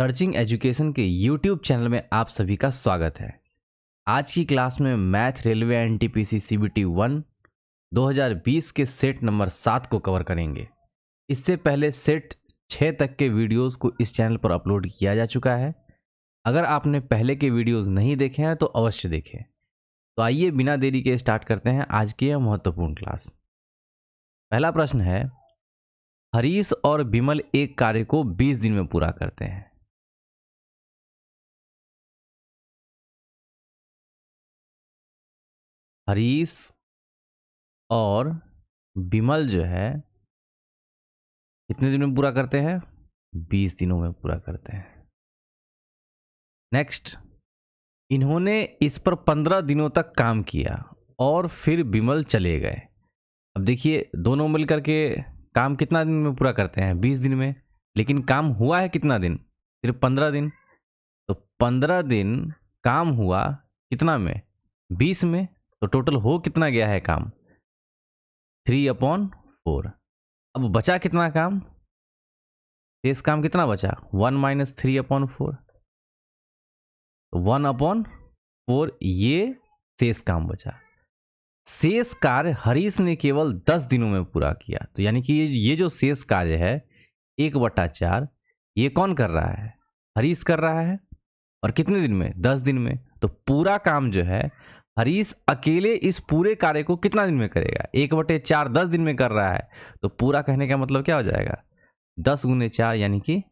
Searching education के YouTube channel में आप सभी का स्वागत है। आज की क्लास में मैथ रेलवे एनटीपीसी सीबीटी 1 2020 के सेट नंबर 7 को कवर करेंगे। इससे पहले सेट 6 तक के वीडियोस को इस चैनल पर अपलोड किया जा चुका है। अगर आपने पहले के वीडियोस नहीं देखे हैं तो अवश्य देखें। तो आइए बिना देरी के स्टार्ट करते हैं आज की यह महत्वपूर्ण क्लास। पहला प्रश्न है, हरीश और विमल एक कार्य को 20 दिन में पूरा करते हैं। हरीश और विमल जो है कितने दिन में पूरा करते हैं? 20 दिनों में पूरा करते हैं। नेक्स्ट, इन्होंने इस पर 15 दिनों तक काम किया और फिर विमल चले गए। अब देखिए, दोनों मिलकर के काम कितना दिन में पूरा करते हैं? 20 दिन में। लेकिन काम हुआ है कितना दिन? सिर्फ 15 दिन। तो 15 दिन काम हुआ कितना में? 20 में। तो टोटल हो कितना गया है काम? 3/4। अब बचा कितना काम? शेष काम कितना बचा? 1 - 3/4। 1/4 ये शेष काम बचा। शेष कार्य हरीश ने केवल 10 दिनों में पूरा किया। तो यानी कि ये जो शेष कार्य है 1/4 ये कौन कर रहा है? हरीश कर रहा है। और कितने दिन में? 10 दिन में। तो पूरा काम जो है हरीश अकेले इस पूरे कार्य को कितना दिन में करेगा? 1/4 10 दिन में कर रहा है। तो पूरा कहने का मतलब क्या हो जाएगा? 10 × 4 यानी कि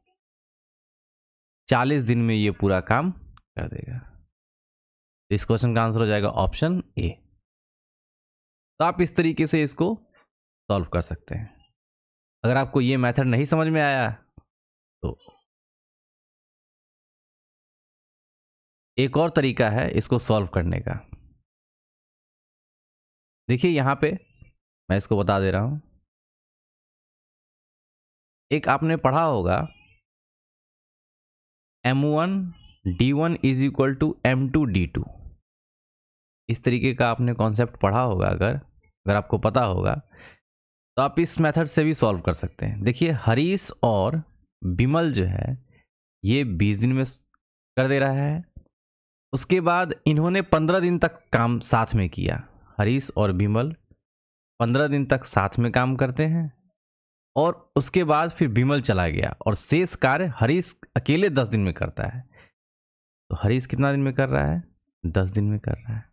40 दिन में ये पूरा काम कर देगा। तो इस क्वेश्चन का आंसर हो जाएगा ऑप्शन ए। तो आप इस तरीके से इसको सॉल्व कर सकते हैं। अगर आपको ये मेथड नहीं समझ में आया तो एक और तरीका है इसको सॉल्व करने का। देखिए यहां पे मैं इसको बता दे रहा हूं। एक आपने पढ़ा होगा M1 D1 = M2 D2। इस तरीके का आपने कॉन्सेप्ट पढ़ा होगा। अगर आपको पता होगा तो आप इस मेथड से भी सॉल्व कर सकते हैं। देखिए, हरीश और विमल जो है ये 20 दिन में कर दे रहा है। उसके बाद इन्होंने 15 दिन तक काम साथ में किया। हरीश और विमल 15 दिन तक साथ में काम करते हैं और उसके बाद फिर विमल चला गया और शेष कार्य हरीश अकेले 10 दिन में करता है। तो हरीश कितना दिन में कर रहा है? 10 दिन में कर रहा है।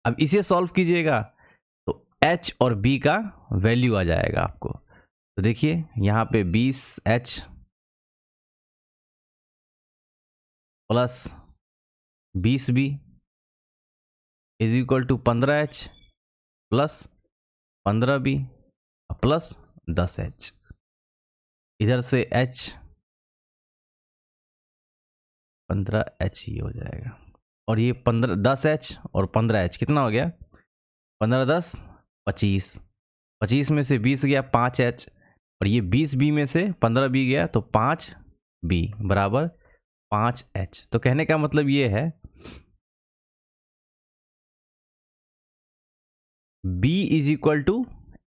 अब इसे सॉल्व कीजिएगा तो h और b का वैल्यू आ जाएगा आपको। तो देखिए यहाँ पे 20h plus 20b = 15h plus 15b plus 10h। इधर से h 15h ही हो जाएगा। और ये 10h और 15h कितना हो गया? 15 10 25। 25 में से 20 गया 5h और ये 20b में से 15b गया तो 5b बराबर 5h। तो कहने का मतलब ये है b =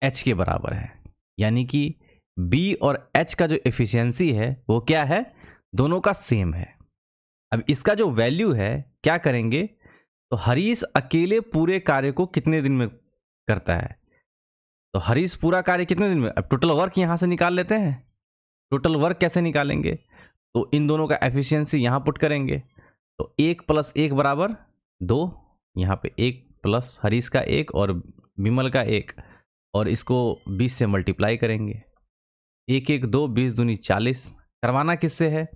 h के बराबर है। यानी कि b और h का जो एफिशिएंसी है वो क्या है? दोनों का सेम है। अब इसका जो वैल्यू है क्या करेंगे? तो हरीश अकेले पूरे कार्य को कितने दिन में करता है? तो हरीश पूरा कार्य कितने दिन में? अब टोटल वर्क यहां से निकाल लेते हैं। टोटल वर्क कैसे निकालेंगे? तो इन दोनों का एफिशिएंसी यहां पुट करेंगे। तो 1 + 1 = 2। यहाँ पे 1 प्लस हरीश का 1 और विमल का 1 और इसको 20 से मल्टीप्लाई करेंगे। 1 1 2 20 दूनी 40। करवाना किससे है?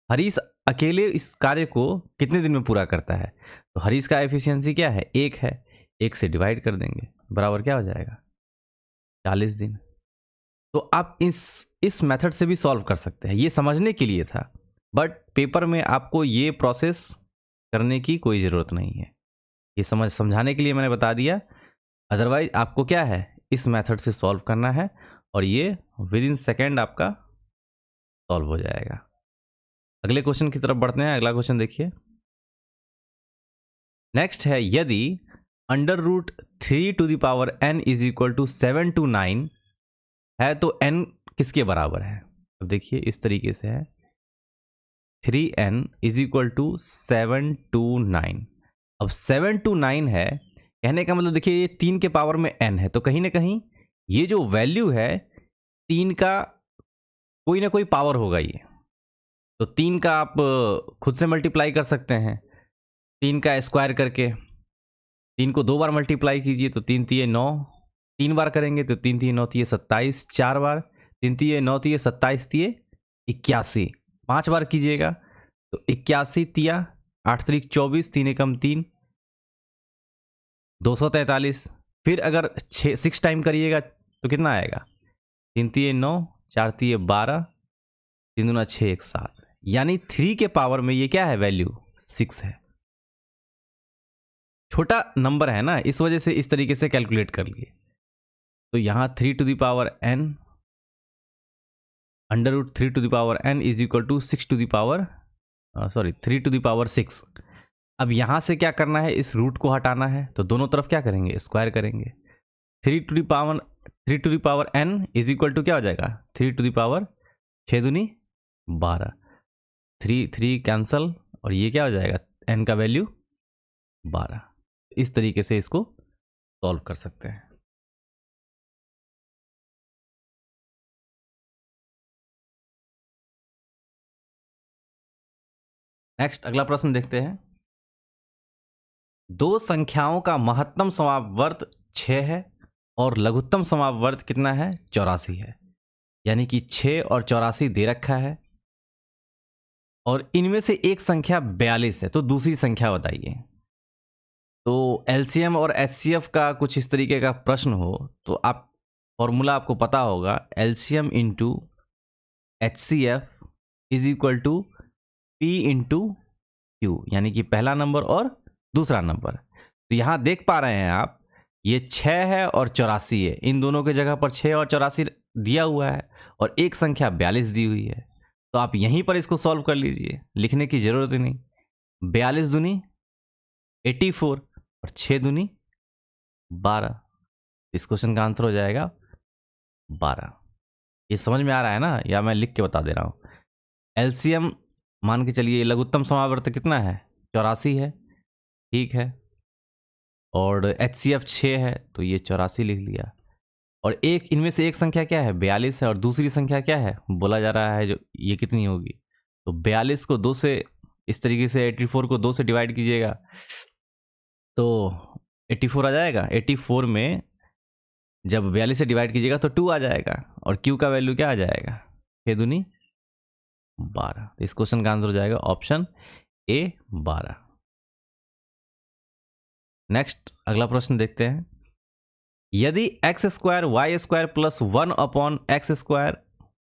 हरीश अकेले इस कार्य को कितने दिन में पूरा करता है? तो हरीश का एफिशिएंसी क्या है? 1 है। 1 से डिवाइड कर देंगे बराबर क्या हो जाएगा? 40 दिन। तो आप इस मेथड से भी सॉल्व कर सकते हैं। ये समझने के लिए था, बट पेपर में आपको ये प्रोसेस करने की कोई ज़रूरत नहीं है। ये समझाने के लिए मैंने बता दिया। अदरवाइज आपको क्या है? इस मेथड से सॉल्व करना है और ये विदिन सेकेंड आपका सॉल्व हो जाएगा। अगले क्वेश्चन की तरफ बढ़ते हैं। अगला क्वेश्चन देखिए। नेक्स्ट है, यदि √3n = 7 to 9 है तो n किसके बराबर है? अब देखिए इस तरीके से है 3n इज इक्वल टू 729। अब 729 है, कहने का मतलब देखिए ये 3 के पावर में n है, तो कहीं ना कहीं ये जो वैल्यू है 3 का कोई ना कोई पावर होगा ये। तो 3 का आप खुद से मल्टीप्लाई कर सकते हैं, 3 का स्क्वायर करके। 3 को 2 बार मल्टीप्लाई कीजिए तो 3 तिये 9, 3 बार करेंगे तो 3 तिये 9 तिये 27, 4 बार 3 तिये 9 तिये 27 तिये 81, 5 बार कीजिएगा तो 81 तिया 8 त्रिक 24, 3 एकम 3, 243। फिर अगर 6 टाइम करिएगा तो कितना आएगा, 3 तिये 9, 4 तिये 12, 3 दूना 6, 1 7। यानी 3 के पावर में ये क्या है, वैल्यू 6 है। छोटा नंबर है ना, इस वजह से इस तरीके से कैलकुलेट कर लिए। तो यहां 3 to the power n under root 3 to the power n is equal to 6 to the power 3 to the power 6। अब यहां से क्या करना है, इस रूट को हटाना है, तो दोनों तरफ क्या करेंगे, स्क्वायर करेंगे। 3 to the power n is equal to क्या हो जाएगा, 3 टू द पावर 6 दूनी 12, 3 कैंसल और ये क्या हो जाएगा, n का वैल्यू 12। इस तरीके से इसको सॉल्व कर सकते हैं। नेक्स्ट अगला प्रश्न देखते हैं। दो संख्याओं का महत्तम समापवर्त 6 है और लघुत्तम समापवर्त कितना है, 84 है। यानी कि 6 और 84 दे रखा है और इनमें से एक संख्या 42 है, तो दूसरी संख्या बताइए। तो एलसीएम और एचसीएफ का कुछ इस तरीके का प्रश्न हो तो आप फॉर्मूला आपको पता होगा, LCM into HCF is equal to P into Q, यानी कि पहला नंबर और दूसरा नंबर। तो यहाँ देख पा रहे हैं आप, ये 6 है और 84 है, इन दोनों के जगह पर 6 और 84 दिया हुआ है और एक संख्या 42 दी हुई है। तो आप यहीं पर इसको सॉल्व कर लीजिए, लिखने की जरूरत ही नहीं। 42 दूनी 84 और 6 दूनी 12। इस क्वेश्चन का आंसर हो जाएगा 12। ये समझ में आ रहा है ना, या मैं लिख के बता दे रहा हूँ। एलसीएम मान के चलिए, लघुत्तम समावर्त कितना है, 84 है, ठीक है। और एचसीएफ 6 है तो ये 84 लिख लिया। और एक इनमें से एक संख्या क्या है, 42 है, और दूसरी संख्या क्या है बोला जा रहा है, जो ये कितनी होगी। तो 42 को 2 से, इस तरीके से 84 को 2 से डिवाइड कीजिएगा तो 84 आ जाएगा। 84 में जब 42 से डिवाइड कीजिएगा तो 2 आ जाएगा और Q का वैल्यू क्या आ जाएगा, 6 दूनी 12। इस क्वेश्चन का आंसर हो जाएगा ऑप्शन ए 12। नेक्स्ट अगला प्रश्न देखते हैं। यदि x square y square plus 1 upon x square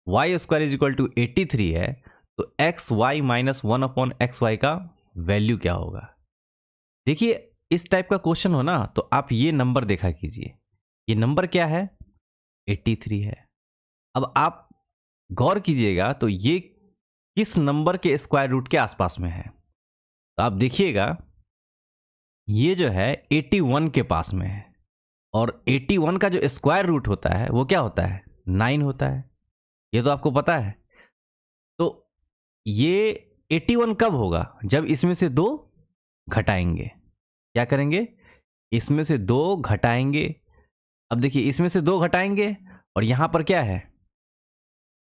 y square is equal to 83 है तो x y minus 1 upon x y का वैल्यू क्या होगा। देखिए इस टाइप का क्वेश्चन हो ना तो आप ये नंबर देखा कीजिए, ये नंबर क्या है, 83 है। अब आप गौर कीजिएगा तो ये किस नंबर के स्क्वायर रूट के आसपास में है। तो आप देखिएगा ये जो है 81 के पास में है और 81 का जो स्क्वायर रूट होता है वो क्या होता है, 9 होता है। ये तो आपको पता है। तो ये 81 कब होगा, जब इसमें से 2 घटाएंगे। क्या करेंगे, इसमें से 2 घटाएंगे। अब देखिए इसमें से 2 घटाएंगे और यहां पर क्या है,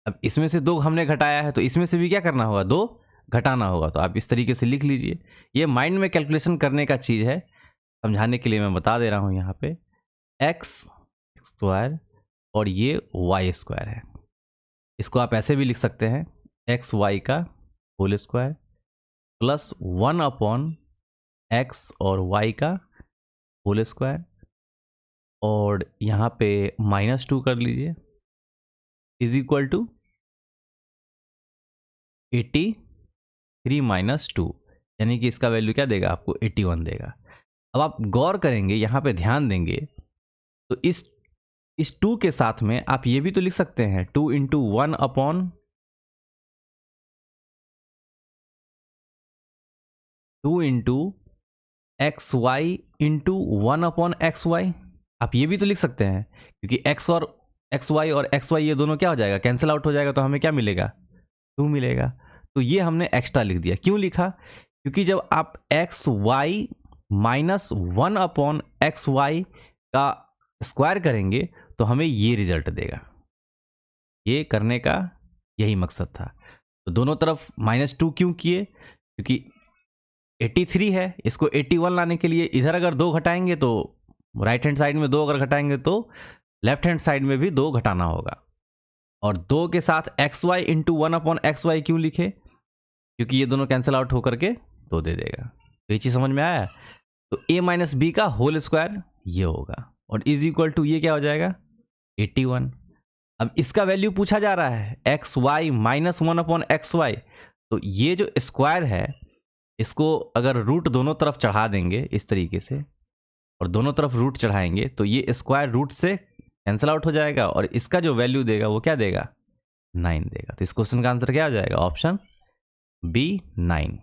अब इसमें से 2 हमने घटाया है तो इसमें से भी क्या करना होगा, 2 घटाना होगा। तो आप इस तरीके से लिख लीजिए। ये माइंड में कैलकुलेशन करने का चीज़ है, समझाने के लिए मैं बता दे रहा हूं। यहाँ पे एक्स स्क्वायर और ये वाई स्क्वायर है। इसको आप ऐसे भी लिख सकते हैं, एक्स वाई का whole square plus 1 upon x और वाई का होल स्क्वायर और यहाँ पे -2 कर लीजिए इज इक्वल टू 83 माइनस 2, यानी कि इसका वैल्यू क्या देगा आपको, 81 देगा। अब आप गौर करेंगे, यहाँ पे ध्यान देंगे तो इस 2 के साथ में आप ये भी तो लिख सकते हैं 2 into 1 upon 2 into x y into 1 upon x y. आप ये भी तो लिख सकते हैं क्योंकि एक्स और एक्स वाई ये दोनों क्या हो जाएगा, कैंसिल आउट हो जाएगा, तो हमें क्या मिलेगा, 2 मिलेगा। तो ये हमने एक्स्ट्रा लिख दिया। क्यों लिखा? क्योंकि जब आप एक्स वाई माइनस 1/xy का स्क्वायर करेंगे तो हमें ये रिजल्ट देगा। ये करने का यही मकसद था। तो दोनों तरफ -2 क्यों किए? क्योंकि 83 है, इसको 81 लाने के लिए इधर अगर 2 घटाएंगे तो राइट हैंड साइड में 2 अगर घटाएंगे तो लेफ्ट हैंड साइड में भी 2 घटाना होगा। और 2 के साथ xy इंटू 1/xy क्यों लिखे? क्योंकि ये दोनों कैंसिल आउट होकर के 2 दे देगा। तो ये चीज़ समझ में आया? तो a माइनस बी का होल स्क्वायर ये होगा और इज इक्वल टू ये क्या हो जाएगा? 81। अब इसका वैल्यू पूछा जा रहा है एक्स वाई माइनस 1/xy। तो ये जो स्क्वायर है इसको अगर रूट दोनों तरफ चढ़ा देंगे इस तरीके से और दोनों तरफ रूट चढ़ाएंगे तो ये स्क्वायर रूट से कैंसिल आउट हो जाएगा और इसका जो वैल्यू देगा वो क्या देगा? 9 देगा। तो इस क्वेश्चन का आंसर क्या हो जाएगा? Option B 9।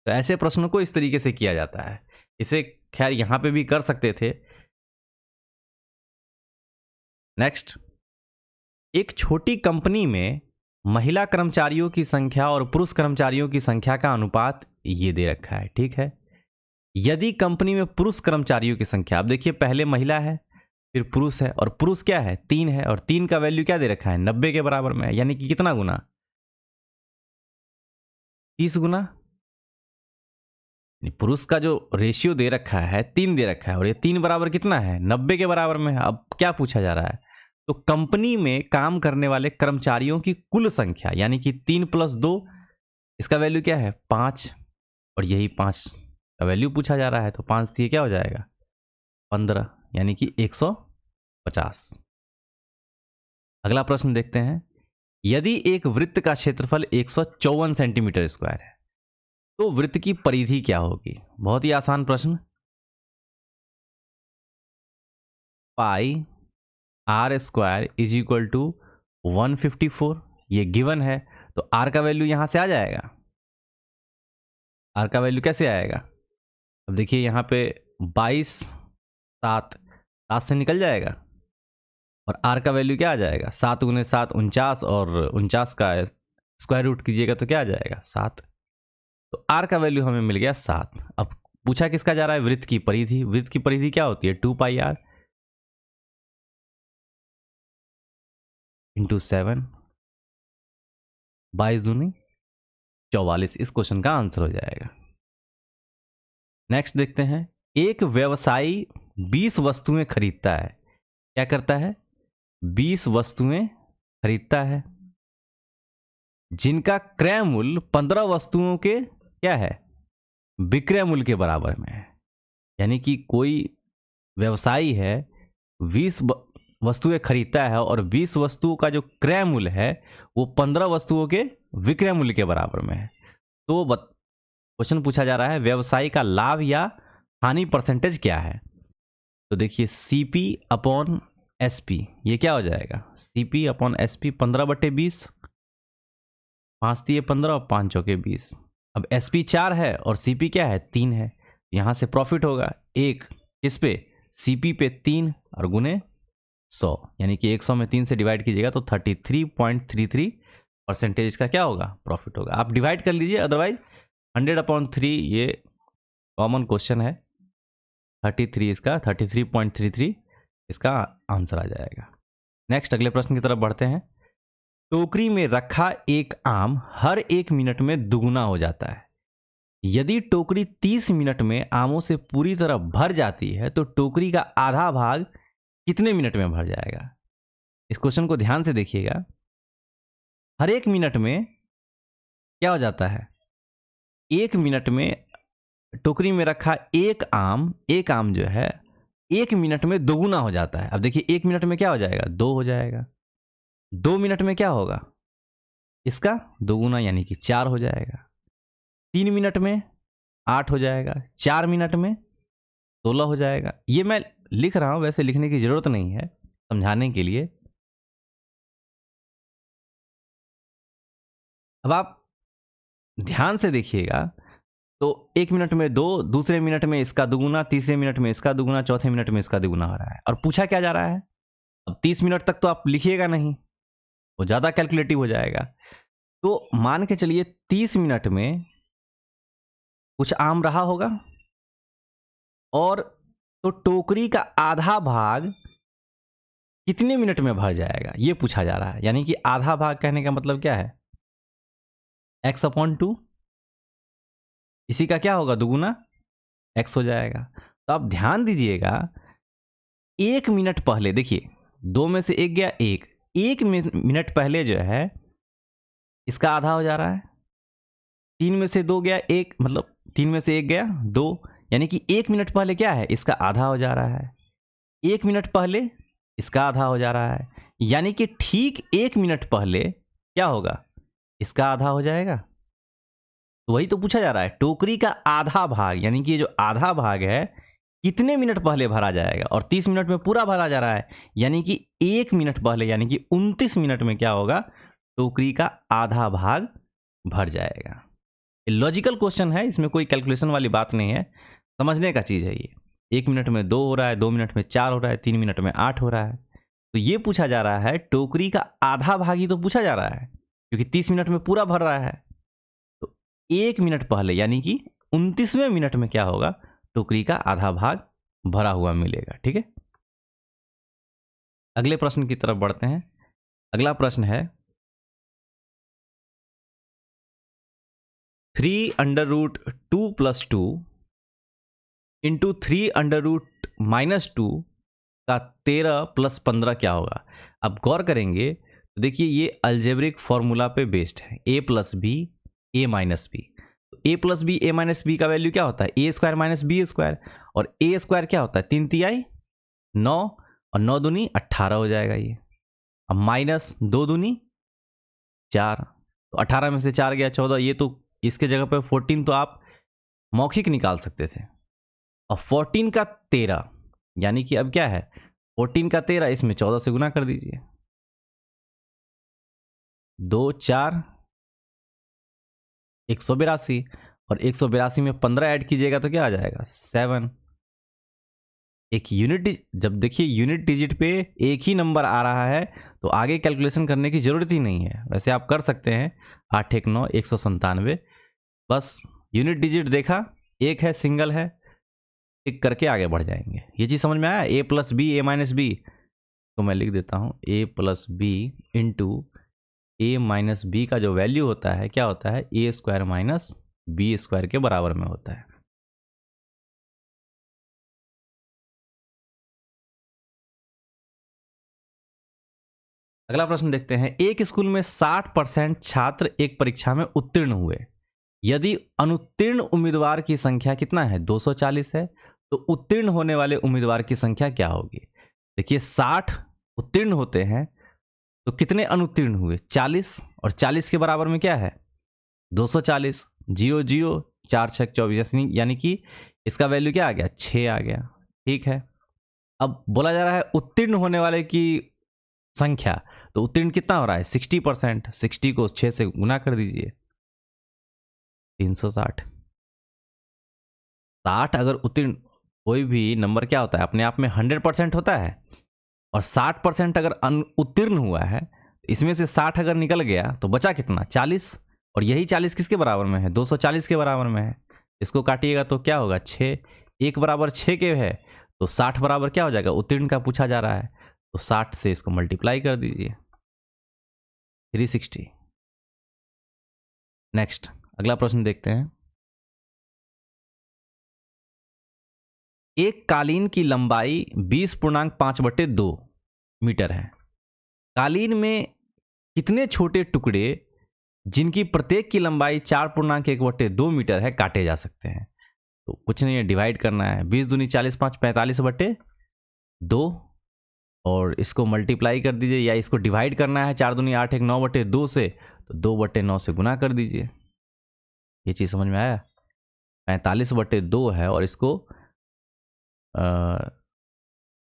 तो ऐसे प्रश्नों को इस तरीके से किया जाता है। इसे खैर यहां पे भी कर सकते थे। नेक्स्ट, एक छोटी कंपनी में महिला कर्मचारियों की संख्या और पुरुष कर्मचारियों की संख्या का अनुपात ये दे रखा है। ठीक है, यदि कंपनी में पुरुष कर्मचारियों की संख्या, अब देखिए पहले महिला है फिर पुरुष है और पुरुष क्या है? 3 है और 3 का वैल्यू क्या दे रखा है? 90 के बराबर में है। यानी कि कितना गुना? 30 गुना। पुरुष का जो रेशियो दे रखा है 3 दे रखा है और ये 3 बराबर कितना है? 90 के बराबर में है। अब क्या पूछा जा रहा है? तो कंपनी में काम करने वाले कर्मचारियों की कुल संख्या यानी कि 3 + 2, इसका वैल्यू क्या है? 5 और यही 5 का वैल्यू पूछा जा रहा है। तो 5 दिए क्या हो जाएगा? 15 यानी कि 150। अगला प्रश्न देखते हैं। यदि एक वृत्त का क्षेत्रफल 154 सेंटीमीटर स्क्वायर है तो वृत्त की परिधि क्या होगी? बहुत ही आसान प्रश्न। Pi r square is equal to 154, ये गिवन है। तो आर का वैल्यू यहां से आ जाएगा। आर का वैल्यू कैसे आएगा? अब देखिए यहां पे 22 7 से निकल जाएगा और आर का वैल्यू क्या आ जाएगा? 7 × 7 49 और 49 का स्क्वायर रूट कीजिएगा तो क्या आ जाएगा? 7। तो आर का वैल्यू हमें मिल गया 7। अब पूछा किसका जा रहा है? वृत्त की परिधि। वृत्त की परिधि क्या होती है? 2πr इंटू 7, 22 दूनी 44। इस क्वेश्चन का आंसर हो जाएगा। नेक्स्ट देखते हैं। एक व्यवसायी 20 वस्तुएं खरीदता है। क्या करता है? 20 वस्तुएं खरीदता है जिनका क्रय मूल्य 15 वस्तुओं के क्या है? विक्रय मूल्य के बराबर में है। यानी कि कोई व्यवसायी है 20 वस्तुएं खरीदता है और 20 वस्तुओं का जो क्रय मूल्य है वो 15 वस्तुओं के विक्रय मूल्य के बराबर में है। तो क्वेश्चन पूछा जा रहा है व्यवसायी का लाभ या हानि परसेंटेज क्या है? तो देखिए CP/SP ये क्या हो जाएगा? CP/SP 15/20, 5 × 15 और 5 × 20। अब SP 4 है और CP क्या है? 3 है। यहां से प्रॉफिट होगा 1 किस पे? CP पे 3 और गुने 100, यानी कि 100 में 3 से डिवाइड कीजिएगा तो 33.33% का क्या होगा? प्रॉफिट होगा। आप डिवाइड कर लीजिए, अदरवाइज 100/3 ये कॉमन क्वेश्चन है। 33 इसका 33.33 इसका आंसर आ जाएगा। नेक्स्ट अगले प्रश्न की तरफ बढ़ते हैं। टोकरी में रखा एक आम हर 1 मिनट में दुगुना हो जाता है। यदि टोकरी 30 मिनट में आमों से पूरी तरह भर जाती है तो टोकरी का आधा भाग कितने मिनट में भर जाएगा? इस क्वेश्चन को ध्यान से देखिएगा। हर 1 मिनट में क्या हो जाता है? 1 मिनट में टोकरी में रखा एक आम जो है 1 मिनट में दोगुना हो जाता है। अब देखिए 1 मिनट में क्या हो जाएगा? 2 हो जाएगा। 2 मिनट में क्या होगा? इसका दोगुना यानी कि 4 हो जाएगा। 3 मिनट में 8 हो जाएगा। 4 मिनट में 16 हो जाएगा। ये मैं लिख रहा हूं, वैसे लिखने की जरूरत नहीं है, समझाने के लिए। अब आप ध्यान से देखिएगा तो 1 मिनट में 2, दूसरे मिनट में इसका दुगुना, तीसरे मिनट में इसका दुगुना, चौथे मिनट में इसका दुगुना हो रहा है। और पूछा क्या जा रहा है? अब 30 मिनट तक तो आप लिखिएगा नहीं, वो ज़्यादा कैलकुलेटिव हो जाएगा। तो मान के चलिए 30 मिनट में कुछ आम रहा होगा, और तो टोकरी का आधा भाग कितने मिनट में भर जाएगा ये पूछा जा रहा है। यानी कि आधा भाग कहने का मतलब क्या है, x/2। इसी का क्या होगा, दुगुना x हो जाएगा। तो आप ध्यान दीजिएगा, 1 मिनट पहले देखिए, 2 में से 1 गया 1 मिनट पहले जो है इसका आधा हो जा रहा है। 3 में से 2 गया 1, मतलब 3 में से 1 गया 2, यानी कि 1 मिनट पहले क्या है, इसका आधा हो जा रहा है। 1 मिनट पहले इसका आधा हो जा रहा है, यानी कि ठीक 1 मिनट पहले क्या होगा, इसका आधा हो जाएगा। तो वही तो पूछा जा रहा है, टोकरी का आधा भाग, यानी कि ये जो आधा भाग है कितने मिनट पहले भरा जाएगा, और 30 मिनट में पूरा भरा जा रहा है, यानी कि 1 मिनट पहले, यानी कि 29 मिनट में क्या होगा, टोकरी का आधा भाग भर जाएगा। लॉजिकल क्वेश्चन है, इसमें कोई कैलकुलेशन वाली बात नहीं है, समझने का चीज़ है ये। 1 मिनट में 2 हो रहा है, 2 मिनट में 4 हो रहा है, 3 मिनट में 8 हो रहा है। तो ये पूछा जा रहा है, टोकरी का आधा भाग ही तो पूछा जा रहा है, क्योंकि 30 मिनट में पूरा भर रहा है। तो 1 मिनट पहले, यानी कि 29वें मिनट में क्या होगा, टोकरी का आधा भाग भरा हुआ मिलेगा। ठीक है, अगले प्रश्न की तरफ बढ़ते हैं। अगला प्रश्न है 3√2 + 2 इंटू 3√-2 का 13 + 15 क्या होगा। अब गौर करेंगे तो देखिए, ये अलजेब्रिक फॉर्मूला पे बेस्ड है, a + b a - b। a + b a - b का वैल्यू क्या होता है, a² - b², और a² क्या होता है, 3×3 9, और 9 दूनी 18 हो जाएगा ये। अब माइनस 2 दूनी 4, तो 18 में से 4 गया 14, ये तो इसके जगह पे 14 तो आप मौखिक निकाल सकते थे। और 14 का 13, यानी कि अब क्या है, 14 का 13, इसमें 14 से गुना कर दीजिए। 2 4 182, और 182 में 15 ऐड कीजिएगा तो क्या आ जाएगा, 7। एक यूनिट, जब देखिए यूनिट डिजिट पे एक ही नंबर आ रहा है तो आगे कैलकुलेशन करने की जरूरत ही नहीं है। वैसे आप कर सकते हैं, 8 1 9 197, बस यूनिट डिजिट देखा, एक है, सिंगल है, टिक करके आगे बढ़ जाएंगे। ये चीज़ समझ में आया, a + b a - b, तो मैं लिख देता हूँ a + b into a - b का जो वैल्यू होता है क्या होता है, a² - b² के बराबर में होता है। अगला प्रश्न देखते हैं, एक स्कूल में 60% छात्र एक परीक्षा में उत्तीर्ण हुए, यदि अनुत्तीर्ण उम्मीदवार की संख्या कितना है, 240 है, तो उत्तीर्ण होने वाले उम्मीदवार की संख्या क्या होगी। देखिए 60 उत्तीर्ण होते हैं तो कितने अनुत्तीर्ण हुए, 40, और 40 के बराबर में क्या है, 240, 0 0 4 6 24, यानी कि इसका वैल्यू क्या आ गया, 6 आ गया। ठीक है, अब बोला जा रहा है उत्तीर्ण होने वाले की संख्या, तो उत्तीर्ण कितना हो रहा है, 60%, 60 को 6 से गुना कर दीजिए, 360। 60 अगर उत्तीर्ण, कोई भी नंबर क्या होता है अपने आप में 100% होता है, और 60% अगर उत्तीर्ण हुआ है, इसमें से 60 अगर निकल गया तो बचा कितना, 40, और यही 40 किसके बराबर में है, 240 के बराबर में है। इसको काटिएगा तो क्या होगा, 6, 1 बराबर 6 के है, तो 60 बराबर क्या हो जाएगा, उत्तीर्ण का पूछा जा रहा है, तो 60 से इसको मल्टीप्लाई कर दीजिए, 360। नेक्स्ट अगला प्रश्न देखते हैं, एक कालीन की लंबाई 20.5/2 मीटर है। कालीन में कितने छोटे टुकड़े जिनकी प्रत्येक की लंबाई 4.1/2 मीटर है काटे जा सकते हैं। तो कुछ नहीं है, डिवाइड करना है, 20 दूनी 40 5 45/2, और इसको मल्टीप्लाई कर दीजिए, या इसको डिवाइड करना है, 4 दूनी 8 1 9/2 से, तो 2/9 से गुना कर दीजिए। ये चीज़ समझ में आया, 45/2 है, और इसको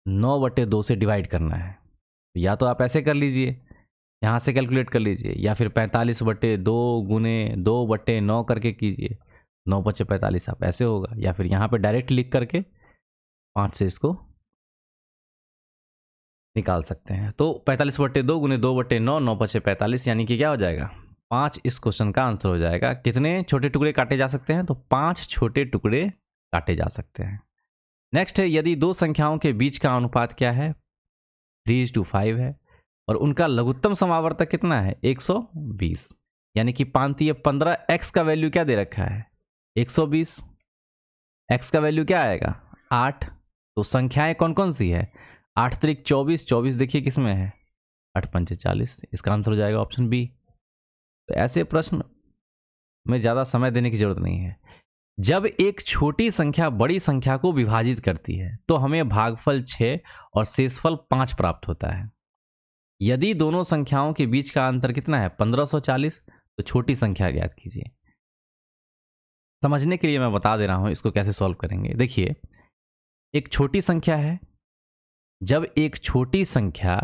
9/2 से डिवाइड करना है। या तो आप ऐसे कर लीजिए, यहाँ से कैलकुलेट कर लीजिए, या फिर 45/2 गुने 2/9 करके कीजिए, 9 × 45 आप ऐसे होगा, या फिर यहाँ पे डायरेक्ट लिख करके 5 से इसको निकाल सकते हैं। तो 45/2 गुने 2/9, 9 × 45, यानी कि क्या हो जाएगा, 5 इस क्वेश्चन का आंसर हो जाएगा। कितने छोटे टुकड़े काटे जा सकते हैं? तो 5 छोटे टुकड़े काटे जा सकते हैं। नेक्स्ट है, यदि दो संख्याओं के बीच का अनुपात क्या है? 3:5 है और उनका लघुत्तम समावर्तक कितना है? 120। यानी कि 5×15 x का वैल्यू क्या दे रखा है? 120। x का वैल्यू क्या आएगा? 8। तो संख्याएं कौन कौन सी है? 8 त्रिक 24, 24 देखिए किस में है? 8 पंचे 40। इसका आंसर हो जाएगा ऑप्शन बी। तो ऐसे प्रश्न में ज़्यादा समय देने की जरूरत नहीं है। जब एक छोटी संख्या बड़ी संख्या को विभाजित करती है तो हमें भागफल 6 और शेषफल 5 प्राप्त होता है। यदि दोनों संख्याओं के बीच का अंतर कितना है? 1540। तो छोटी संख्या ज्ञात कीजिए। समझने के लिए मैं बता दे रहा हूं इसको कैसे सॉल्व करेंगे। देखिए, एक छोटी संख्या है। जब एक छोटी संख्या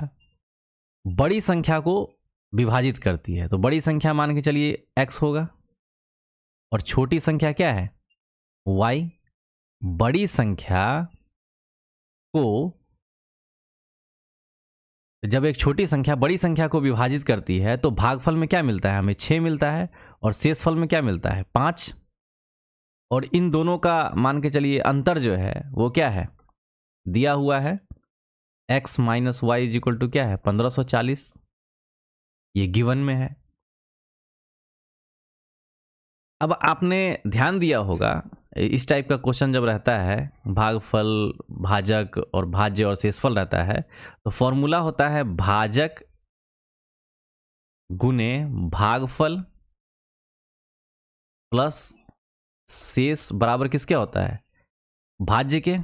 बड़ी संख्या को विभाजित करती है तो बड़ी संख्या मान के चलिए x होगा और छोटी संख्या क्या है? y। बड़ी संख्या को, जब एक छोटी संख्या बड़ी संख्या को विभाजित करती है तो भागफल में क्या मिलता है? हमें 6 मिलता है और शेषफल में क्या मिलता है? 5। और इन दोनों का मान के चलिए अंतर जो है वो क्या है? दिया हुआ है x minus y is equal to क्या है? 1540। ये गिवन में है। अब आपने ध्यान दिया होगा, इस टाइप का क्वेश्चन जब रहता है, भागफल, भाजक और भाज्य और शेषफल रहता है, तो फॉर्मूला होता है भाजक गुने भागफल प्लस शेष बराबर किसके होता है? भाज्य के।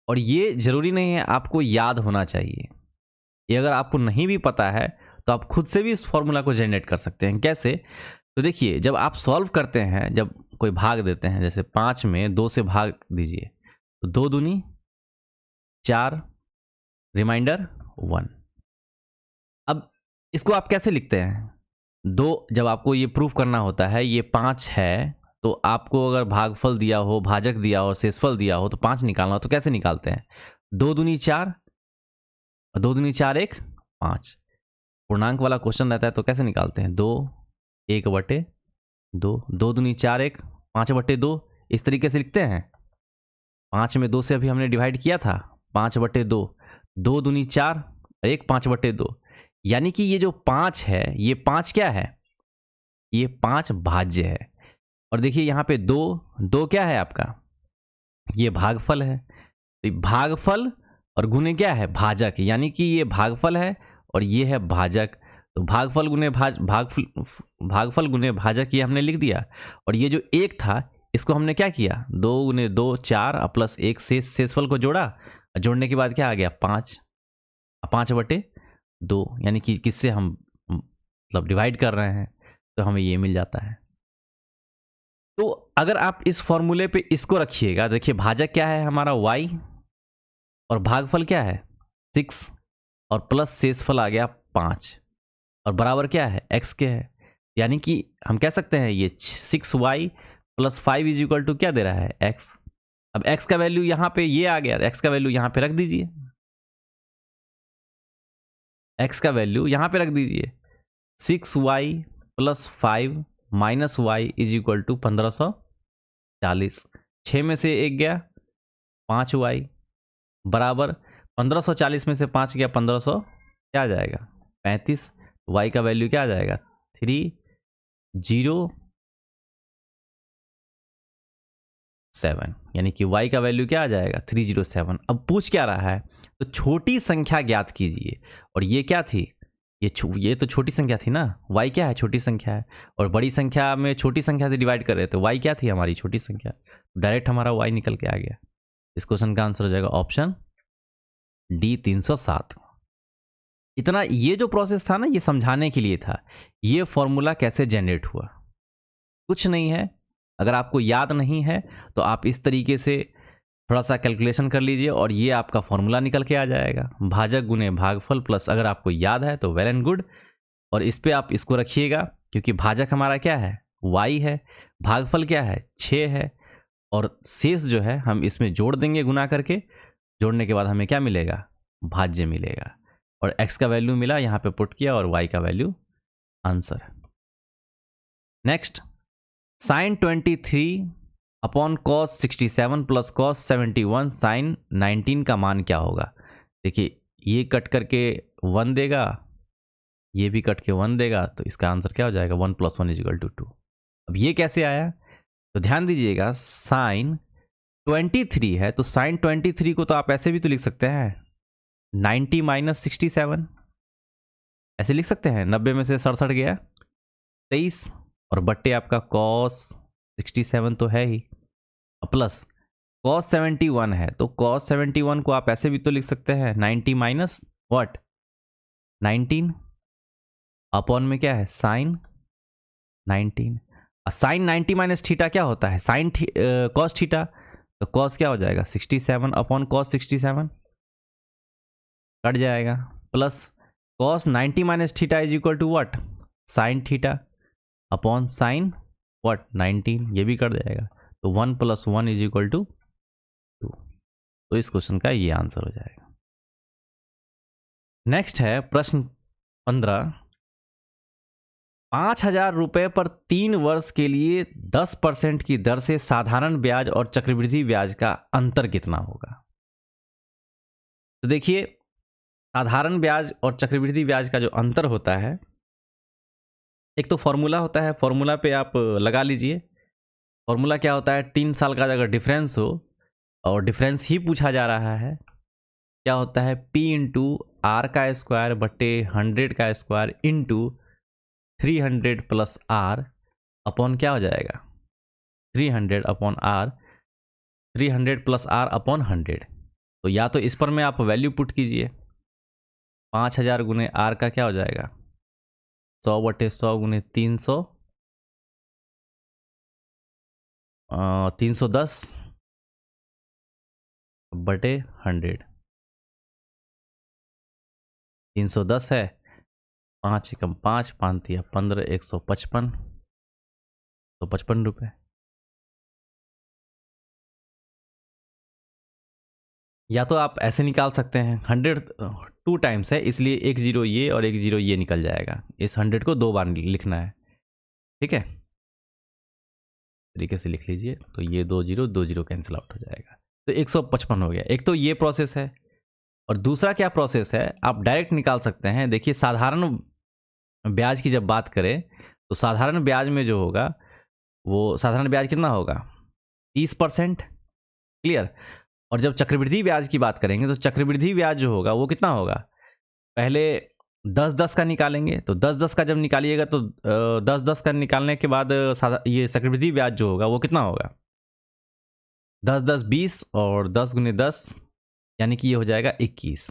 और ये जरूरी नहीं है आपको याद होना चाहिए। ये अगर आपको नहीं भी पता है तो आप खुद से भी इस फॉर्मूला को जनरेट कर सकते हैं। कैसे? तो देखिए, जब आप सॉल्व करते हैं, जब कोई भाग देते हैं, जैसे 5 में 2 से भाग दीजिए तो 2 दूनी 4, रिमाइंडर 1। अब इसको आप कैसे लिखते हैं? 2, जब आपको ये प्रूफ करना होता है, ये 5 है तो आपको अगर भागफल दिया हो, भाजक दिया हो, शेषफल दिया हो तो 5 निकालना हो तो कैसे निकालते हैं? 2 दूनी 4, 2 दूनी 4 1 5। पूर्णांक वाला क्वेश्चन रहता है तो कैसे निकालते हैं? 2 1/2, 2 दूनी 4 1 5/2। इस तरीके से लिखते हैं। 5 में 2 से अभी हमने डिवाइड किया था, 5/2। 2 दूनी 4 1 5/2। यानी कि ये जो 5 है, ये 5 क्या है? ये 5 भाज्य है। और देखिए यहाँ पे 2 क्या है आपका? ये भागफल है। तो भागफल और गुने क्या है? भाजक। यानी कि ये भागफल है और ये है भाजक। तो भागफल गुने भाजक ये हमने लिख दिया। और ये जो 1 था इसको हमने क्या किया? 2 गुने 2 4 प्लस 1 शेषफल को जोड़ा। जोड़ने के बाद क्या आ गया? 5/2। यानी कि किससे हम मतलब डिवाइड कर रहे हैं तो हमें ये मिल जाता है। तो अगर आप इस फॉर्मूले पे इसको रखिएगा, देखिए भाजक क्या है हमारा? y और भागफल क्या है? 6 और प्लस शेषफल आ गया 5 और बराबर क्या है? x के है। यानी कि हम कह सकते हैं ये 6y plus 5 is equal to क्या दे रहा है? x। अब x का वैल्यू यहाँ पे ये आ गया, x का वैल्यू यहाँ पे रख दीजिए। x का वैल्यू यहाँ पे रख दीजिए। 6y plus 5 minus y is equal to 1540। 6 में से 1 गया 5y बराबर 1540 में से 5 गया 1500, क्या आ जाएगा? 35। y का वैल्यू क्या आ जाएगा? 307। यानी कि y का वैल्यू क्या आ जाएगा? 307। अब पूछ क्या रहा है? तो छोटी संख्या ज्ञात कीजिए। और ये क्या थी? ये तो छोटी संख्या थी ना। y क्या है? छोटी संख्या है। और बड़ी संख्या में छोटी संख्या से डिवाइड कर रहे थे, y क्या थी? हमारी छोटी संख्या। डायरेक्ट हमारा y निकल के आ गया। इस क्वेश्चन का आंसर हो जाएगा ऑप्शन डी 307। इतना ये जो प्रोसेस था ना, ये समझाने के लिए था ये फॉर्मूला कैसे जनरेट हुआ। कुछ नहीं है। अगर आपको याद नहीं है तो आप इस तरीके से थोड़ा सा कैलकुलेशन कर लीजिए और ये आपका फॉर्मूला निकल के आ जाएगा। भाजक गुने भागफल प्लस, अगर आपको याद है तो वेल एंड गुड। और इस पे आप इसको रखिएगा क्योंकि भाजक हमारा क्या है? y है। भागफल क्या है? 6 है। और शेष जो है हम इसमें जोड़ देंगे गुना करके। जोड़ने के बाद हमें क्या मिलेगा? भाज्य मिलेगा। और x का वैल्यू मिला, यहाँ पे पुट किया और y का value answer. Next, sine 23 upon cos 67 plus cos 71 sine 19 का मान क्या होगा। देखिए ये कट करके 1 देगा, ये भी कट के 1 देगा, तो इसका आंसर क्या हो जाएगा 1 + 1 = 2। अब ये कैसे आया, तो ध्यान दीजिएगा, साइन 23 है तो साइन 23 को तो आप ऐसे भी तो लिख सकते हैं 90 - 67, ऐसे लिख सकते हैं। 90 में से 67 गया 23 और बट्टे आपका कॉस 67 तो है ही, प्लस कॉस 71 है तो कॉस 71 को आप ऐसे भी तो लिख सकते हैं 90 माइनस व्हाट 19 अपॉन में क्या है साइन 19। साइन 90 माइनस थीटा क्या होता है, साइन कॉस थीटा, तो कॉस क्या हो जाएगा 67 अपॉन कॉस 67 कट जाएगा, plus cos 90 minus theta is equal to what sine theta upon sine what 19, ये भी कट जाएगा, तो 1 + 1 = 2। तो इस क्वेश्चन का ये आंसर हो जाएगा। नेक्स्ट है प्रश्न 15, 5,000 रुपए पर 3 वर्ष के लिए 10% की दर से साधारण ब्याज और चक्रवृद्धि ब्याज का अंतर कितना होगा। तो देखिए साधारण ब्याज और चक्रवृद्धि ब्याज का जो अंतर होता है, एक तो फॉर्मूला होता है, फॉर्मूला पे आप लगा लीजिए। फॉर्मूला क्या होता है, 3 साल का अगर डिफरेंस हो और डिफरेंस ही पूछा जा रहा है, क्या होता है P × R² बट्टे 100 का स्क्वायर इंटू 300 + R अपॉन क्या हो जाएगा 300 अपॉन R, 300 + R अपॉन 100। तो या तो इस पर में आप वैल्यू पुट कीजिए, 5,000 × R का क्या हो जाएगा 100/100 × 300 310 बटे 100, 310 है, 5 × 5 5 × 15 155, तो 55 रुपये। या तो आप ऐसे निकाल सकते हैं, 100 2 टाइम्स है इसलिए 1 0 ये और 1 0 ये निकल जाएगा, इस 100 को 2 बार लिखना है, ठीक है, तरीके से लिख लीजिए। तो ये 2 0 कैंसिल आउट हो जाएगा, तो 155 हो गया। एक तो ये प्रोसेस है, और दूसरा क्या प्रोसेस है, आप डायरेक्ट निकाल सकते हैं। देखिए साधारण ब्याज की जब बात करें तो साधारण ब्याज में जो होगा वो साधारण ब्याज कितना होगा 30%, क्लियर। और जब चक्रवृद्धि ब्याज की बात करेंगे तो चक्रवृद्धि ब्याज जो होगा वो कितना होगा, पहले 10-10 का निकालेंगे, तो 10-10 का जब निकालिएगा तो 10-10 का निकालने के बाद ये चक्रवृद्धि ब्याज जो होगा वो कितना होगा 10-10 20 और 10 × 10 यानी कि ये हो जाएगा 21,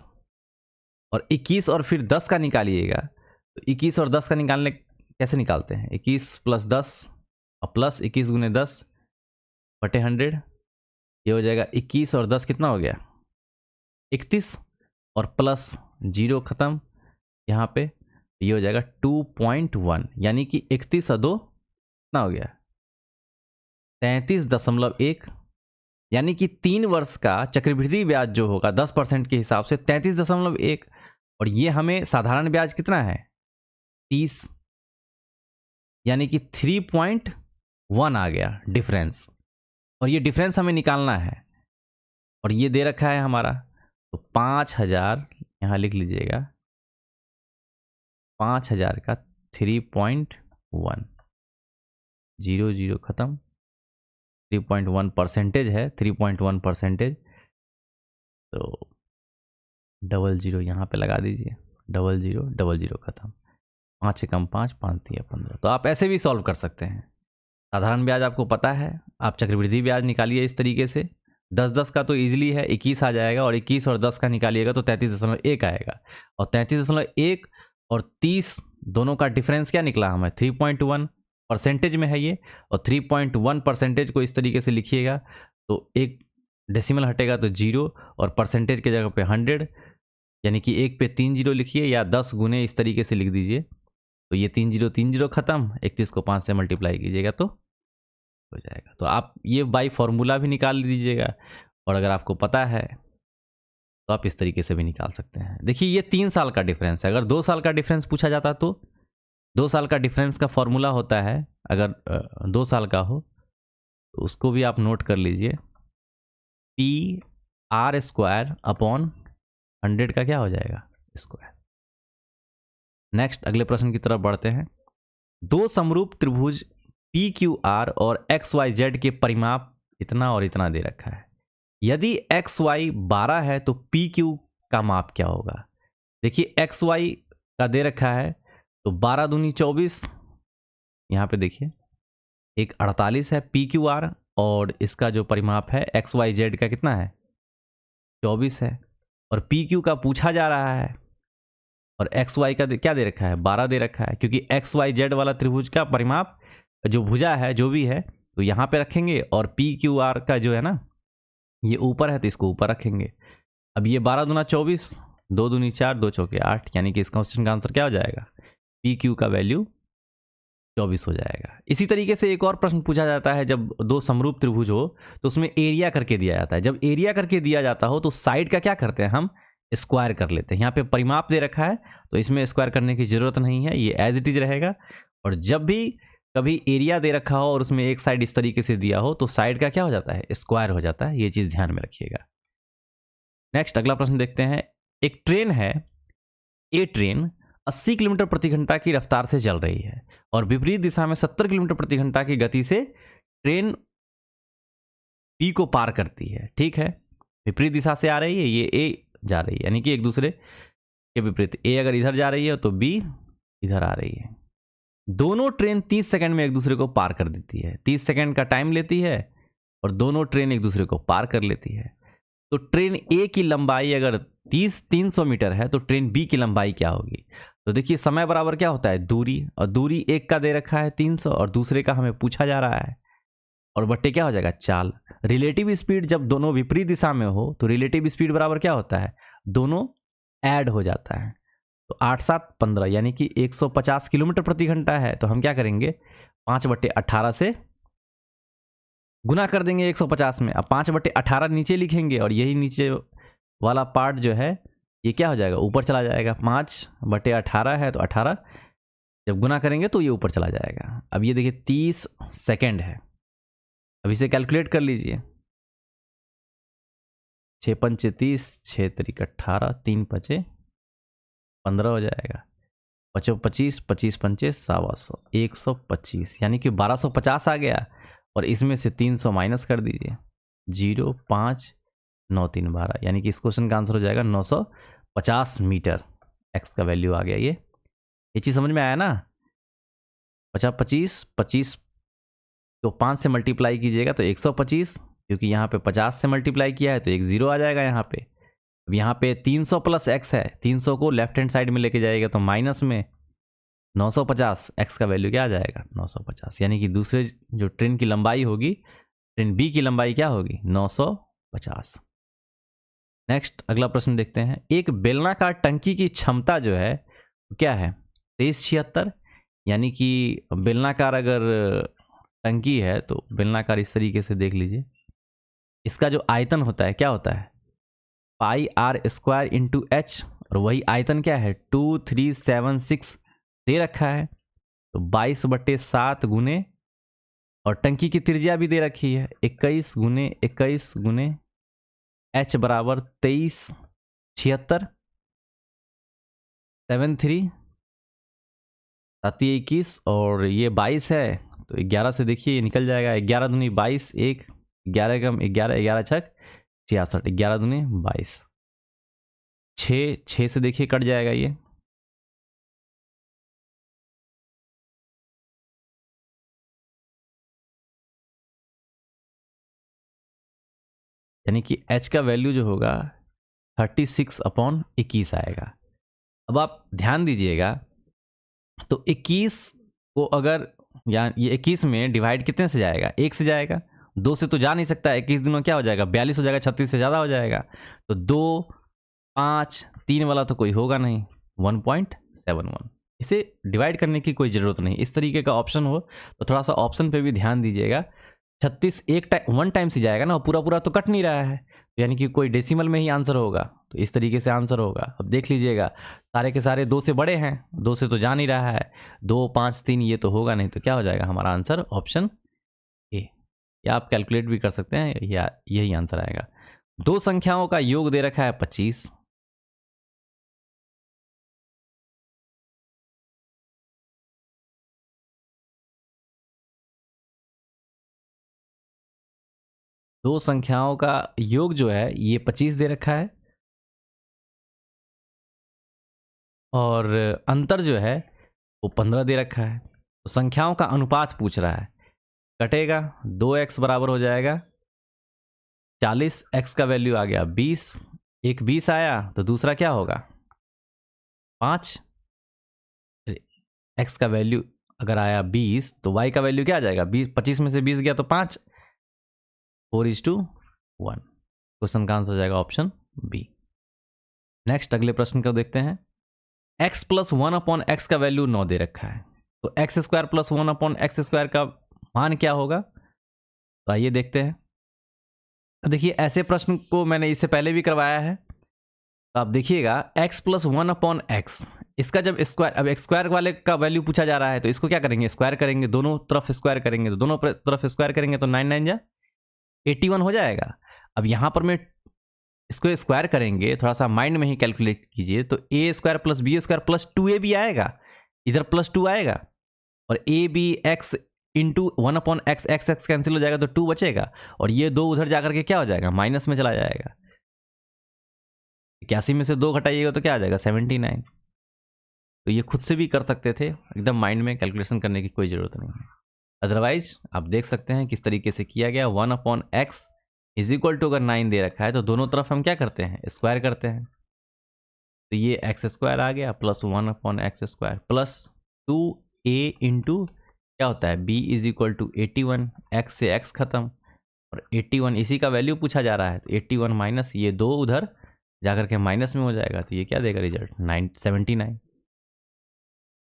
और 21 और फिर 10 का निकालिएगा, तो 21 और 10 का निकालने कैसे निकालते हैं 21 + 10 और प्लस 21 × 10 बटे 100, ये हो जाएगा 21 और 10 कितना हो गया 31 और प्लस 0 खत्म यहाँ पे, ये हो जाएगा 2.1 यानी कि 31 और 2 कितना हो गया 33.1, यानी कि 3 वर्ष का चक्रवृद्धि ब्याज जो होगा 10% के हिसाब से 33.1, और ये हमें साधारण ब्याज कितना है 30, यानी कि 3.1 आ गया डिफरेंस, और ये डिफरेंस हमें निकालना है, और ये दे रखा है हमारा, तो 5,000 यहाँ लिख लीजिएगा, 5,000 का 3.1 0 0 खत्म, 3.1% है, 3.1%, तो 00 यहाँ पे लगा दीजिए, 00 00 खत्म, 5 × 5 5 × 15। तो आप ऐसे भी सॉल्व कर सकते हैं। साधारण ब्याज आपको पता है, आप चक्रवृद्धि ब्याज निकालिए इस तरीके से, 10-10 का तो इजीली है 21 आ जाएगा, और 21 और 10 का निकालिएगा तो 33.1 आएगा, और 33.1 और 30 दोनों का डिफरेंस क्या निकला हमें 3.1% में है ये, और 3.1% को इस तरीके से लिखिएगा, तो एक डेसिमल हटेगा तो 0 और परसेंटेज के जगह पे 100, यानी कि 1 पे 3 0 लिखिए, या 10 गुने इस तरीके से लिख दीजिए, तो ये 3 0 खत्म, 31 को 5 से मल्टीप्लाई कीजिएगा तो हो जाएगा। तो आप ये बाई फॉर्मूला भी निकाल दीजिएगा, और अगर आपको पता है तो आप इस तरीके से भी निकाल सकते हैं। देखिए ये 3 साल का डिफरेंस है। अगर 2 साल का डिफरेंस पूछा जाता तो 2 साल का डिफरेंस का फॉर्मूला होता है, अगर 2 साल का हो तो उसको भी आप नोट कर लीजिए, पी आर स्क्वायर अपॉन 100 का क्या हो जाएगा, स्क्वायर। नेक्स्ट अगले प्रश्न की तरफ बढ़ते हैं। दो समरूप त्रिभुज पी क्यू आर और एक्स वाई जेड के परिमाप इतना और इतना दे रखा है। यदि एक्स वाई 12 है तो पी क्यू का माप क्या होगा। देखिए एक्स वाई का दे रखा है तो 12 दूनी 24, यहाँ पे देखिए एक 48 है पी क्यू आर, और इसका जो परिमाप है एक्स वाई जेड का कितना है, 24 है। और पी क्यू का पूछा जा रहा है और एक्स वाई का क्या दे रखा है, 12 दे रखा है, क्योंकि एक्स वाई जेड वाला त्रिभुज का परिमाप जो भुजा है जो भी है तो यहाँ पे रखेंगे, और पी क्यू आर का जो है ना ये ऊपर है तो इसको ऊपर रखेंगे। अब ये 12 दूना 24, 2 दूनी 4, 2 चौके 8, यानी कि इस क्वेश्चन का आंसर क्या हो जाएगा, पी क्यू का वैल्यू 24 हो जाएगा। इसी तरीके से एक और प्रश्न पूछा जाता है, जब दो समरूप त्रिभुज हो तो उसमें एरिया करके दिया जाता है। जब एरिया करके दिया जाता हो तो साइड का क्या करते हैं, हम स्क्वायर कर लेते हैं। यहाँ पे परिमाप दे रखा है तो इसमें स्क्वायर करने की जरूरत नहीं है, ये एज इट इज रहेगा। और जब भी कभी एरिया दे रखा हो और उसमें एक साइड इस तरीके से दिया हो तो साइड का क्या हो जाता है, स्क्वायर हो जाता है। ये चीज ध्यान में रखिएगा। नेक्स्ट अगला प्रश्न देखते हैं। एक ट्रेन है, ए ट्रेन 80 किलोमीटर प्रति घंटा की रफ्तार से चल रही है और विपरीत दिशा में 70 किलोमीटर प्रति घंटा की गति से ट्रेन बी को पार करती है। ठीक है, विपरीत दिशा से आ रही है, ये ए जा रही है, यानी कि एक दूसरे के विपरीत। ए अगर इधर जा रही है तो बी इधर आ रही है। दोनों ट्रेन 30 सेकंड में एक दूसरे को पार कर देती है। 30 सेकंड का टाइम लेती है और दोनों ट्रेन एक दूसरे को पार कर लेती है। तो ट्रेन ए की लंबाई अगर 300 मीटर है तो ट्रेन बी की लंबाई क्या होगी। तो देखिए समय बराबर क्या होता है, दूरी, और दूरी एक का दे रखा है 300 और दूसरे का हमें पूछा जा रहा है, और बट्टे क्या हो जाएगा, चाल। रिलेटिव स्पीड जब दोनों विपरीत दिशा में हो तो रिलेटिव स्पीड बराबर क्या होता है, दोनों ऐड हो जाता है। तो 8 7 15 यानी कि 150 किलोमीटर प्रति घंटा है, तो हम क्या करेंगे 5/18 से गुना कर देंगे 150 में। अब 5/18 नीचे लिखेंगे और यही नीचे वाला पार्ट जो है ये क्या हो जाएगा, ऊपर चला जाएगा। 5/18 है तो 18 जब गुना करेंगे तो ये ऊपर चला जाएगा। अब ये देखिए 30 सेकेंड है। अब इसे कैलकुलेट कर लीजिए, 6 पंचे 30, 6 तरीक 18, 3 पचे 15 हो जाएगा, 5 25, 25 पंचे 125, 125 यानी कि 1250 आ गया। और इसमें से 300 माइनस कर दीजिए, 0 5 9 3 12, यानी कि इस क्वेश्चन का आंसर हो जाएगा 950 मीटर। एक्स का वैल्यू आ गया। ये चीज़ समझ में आया ना। 50 25 25 तो 5 से मल्टीप्लाई कीजिएगा तो 125, क्योंकि यहाँ पे 50 से मल्टीप्लाई किया है तो एक 0 आ जाएगा यहाँ पे। अब यहाँ पे 300 प्लस एक्स है, 300 को लेफ्ट हैंड साइड में लेके जाएगा तो माइनस में 950, एक्स का वैल्यू क्या आ जाएगा 950, यानी कि दूसरे जो ट्रेन की लंबाई होगी, ट्रेन बी की लंबाई क्या होगी 950। नेक्स्ट अगला प्रश्न देखते हैं। एक बेलनाकार टंकी की क्षमता जो है क्या है 2376, यानी कि बेलनाकार अगर टंकी है तो बेलनाकार इस तरीके से देख लीजिए, इसका जो आयतन होता है क्या होता है पाई आर स्क्वायर इंटू एच, और वही आयतन क्या है 2376 दे रखा है। तो 22/7 गुने, और टंकी की त्रिज्या भी दे रखी है 21 गुने 21 गुने एच बराबर 2376, 73 7 21, और ये 22 है तो 11 से देखिए ये निकल जाएगा, 11 दूनी 22, 1 11 कम 11, 11 छक 66, 11 दूनी 22, 6 से देखिए कट जाएगा ये, यानी कि h का वैल्यू जो होगा 36/21 आएगा। अब आप ध्यान दीजिएगा, तो 21 को अगर या ये 21 में डिवाइड कितने से जाएगा, 1 से जाएगा, 2 से तो जा नहीं सकता। 21 दिनों क्या हो जाएगा 42 हो जाएगा, 36 से ज़्यादा हो जाएगा। तो 2 5 3 वाला तो कोई होगा नहीं, 1.71। इसे डिवाइड करने की कोई ज़रूरत नहीं। इस तरीके का ऑप्शन हो तो थोड़ा सा ऑप्शन पे भी ध्यान दीजिएगा, 36 वन टाइम से जाएगा ना, पूरा पूरा तो कट नहीं रहा है, तो यानी कि कोई डेसिमल में ही आंसर होगा, तो इस तरीके से आंसर होगा। अब देख लीजिएगा सारे के सारे 2 से बड़े हैं, 2 से तो जा नहीं रहा है, 2 5 3 ये तो होगा नहीं, तो क्या हो जाएगा हमारा आंसर ऑप्शन ए। या आप कैलकुलेट भी कर सकते हैं, या यही आंसर आएगा। 2 संख्याओं का योग दे रखा है 25, दो संख्याओं का योग जो है ये 25 दे रखा है, और अंतर जो है वो 15 दे रखा है। तो संख्याओं का अनुपात पूछ रहा है, कटेगा 2x बराबर हो जाएगा 40, x का वैल्यू आ गया 20, एक 20 आया तो दूसरा क्या होगा 5, x का वैल्यू अगर आया 20 तो y का वैल्यू क्या आ जाएगा 20, 25 में से 20 गया तो 5, 4:1। क्वेश्चन का आंसर हो जाएगा ऑप्शन बी। नेक्स्ट अगले प्रश्न को देखते हैं। x प्लस 1/x का वैल्यू 9 दे रखा है, तो x स्क्वायर प्लस 1/x² का मान क्या होगा, तो आइए देखते हैं। देखिए ऐसे प्रश्न को मैंने इससे पहले भी करवाया है, तो आप देखिएगा x प्लस 1/x, इसका जब स्क्वायर, अब स्क्वायर वाले का वैल्यू पूछा जा रहा है, तो इसको क्या करेंगे स्क्वायर करेंगे, दोनों तरफ स्क्वायर करेंगे, तो दोनों तरफ स्क्वायर करेंगे तो 9 9 जा 81 हो जाएगा। अब यहां पर मैं इसको स्क्वायर करेंगे, थोड़ा सा माइंड में ही कैलकुलेट कीजिए, तो a square plus B square plus 2a भी आएगा, इधर प्लस 2 आएगा, और A B x into 1/x, x cancel हो जाएगा तो 2 बचेगा, और ये 2 उधर जाकर के क्या हो जाएगा माइनस में चला जाएगा। 81 में से 2 घटाइएगा तो क्या आ जाएगा 79। तो ये खुद से भी कर सकते थे, एकदम माइंड में कैलकुलेशन करने की कोई ज़रूरत नहीं है। अदरवाइज आप देख सकते हैं किस तरीके से किया गया। 1/x इज इक्वल टू अगर 9 दे रखा है तो दोनों तरफ हम क्या करते हैं स्क्वायर करते हैं, तो ये x² आ गया plus 1/x² plus 2a into क्या होता है b is equal to 81, x से x खत्म, और 81 इसी का वैल्यू पूछा जा रहा है, तो 81 माइनस ये 2 उधर जाकर के माइनस में हो जाएगा, तो ये क्या देगा रिजल्ट 79।